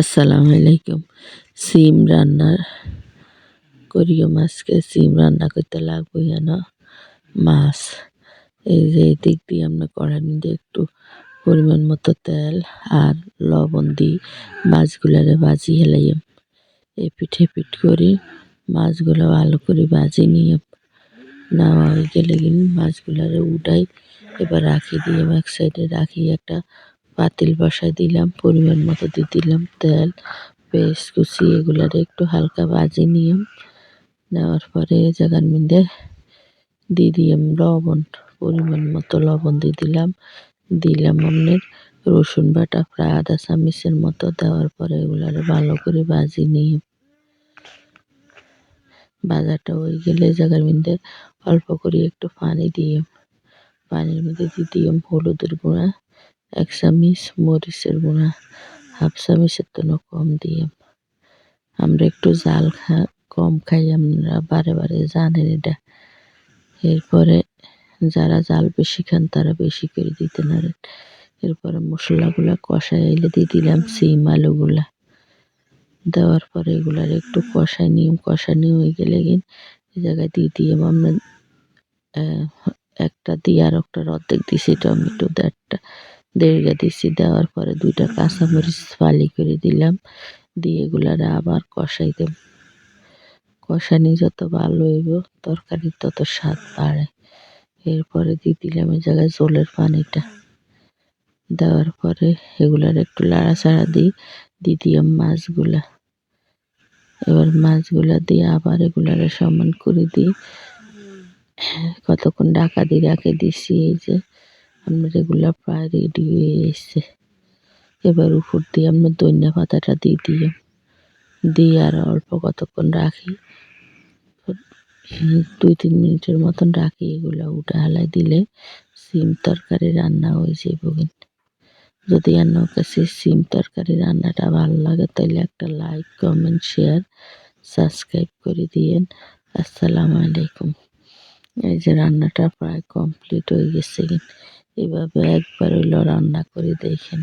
আসসালামু আলাইকুম। সিম রান্নার করিও মাছকে সিম রান্না করতে লাগবে যেন মাছ। এই যে এদিক দিয়ে আমরা কড়াইর মধ্যে একটু পরিমাণ মতো তেল আর লবণ দিই মাছগুলারে ভাজি হেলাইম। এই পিঠে পিঠ করে মাছগুলো ভালো করে ভাজি নিয়ে নেওয়া হয়ে গেলে কিন্তু মাছগুলারে উঠাই এবার রাখি দিয়ে এক সাইডে রাখি একটা পাতিল বসাই দিলাম, পরিমাণ মতো দিয়ে দিলাম তেল, পেঁয়াজ কুচি এগুলারে একটু হালকা ভাজি নিয়ে নেওয়ার পরে এই জায়গার মধ্যে দিয়ে দিলাম লবণ, পরিমাণ মতো লবণ দিয়ে দিলাম আপনার রসুন বাটা প্রায় আধা চামচের মতো দেওয়ার পরে এগুলারে ভালো করে ভাজি নিয়ে ভাজাটা হয়ে গেলে এই জায়গার মধ্যে অল্প করে একটু পানি দিয়ে পানির মধ্যে দিয়ে দিলাম হলুদের গুঁড়া 1 চামচ, মরিচের গুঁড়া 1/2 চামচের থেকে কম দিয়ে। আমরা একটু জাল কম খাই, আমরা বারে বারে জানেন এটা। এরপরে যারা জাল বেশি খান তারা বেশি করে দিতে পারেন। এরপরে মশলাগুলা কষাই এলে দিয়ে দিলাম সিম আলুগুলা দেওয়ার পরে এগুলার একটু কষানি হয়ে গেলে এই জায়গায় দিয়ে দিলাম আমরা একটা দিয়ে আর একটা অর্ধেক দিছি টমেটো, দেড়টা দিছি। দেওয়ার পরে 2টা কাঁচামরিচ ফালি করে দিলাম, দিয়ে এগুলারে আবার কষাই দেব। কষানি যত ভালো হইব তরকারির তত স্বাদ বাড়ে। এরপরে দিয়ে দিলাম এই জায়গায় ঝোলের পানিটা দেওয়ার পরে এগুলার একটু লাড়াচাড়া দিয়ে দিলাম মাছগুলা। এবার মাছগুলা দিয়ে আবার এগুলারে সমান করে দিই কতক্ষণ ঢাকা দিয়ে রেখে দিছি। এই যে আমরা এগুলা প্রায় রেডি হয়ে এসছে। এবার উপর দিয়ে আমরা ধনিয়া পাতাটা দিয়ে আর অল্প কতক্ষণ রাখি, 2-3 মিনিটের মতন রাখি। এগুলা উঠা হালাই দিলে সিম তরকারি রান্না হয়ে যাবে। যদি আপনার কাছে সিম তরকারি রান্নাটা ভালো লাগে তাহলে একটা লাইক, কমেন্ট, শেয়ার, সাবস্ক্রাইব করে দিয়েন। আসসালামু আলাইকুম। এই যে রান্নাটা প্রায় কমপ্লিট হয়ে গেছে। এভাবে একবার হইলো রান্না করে দেখেন।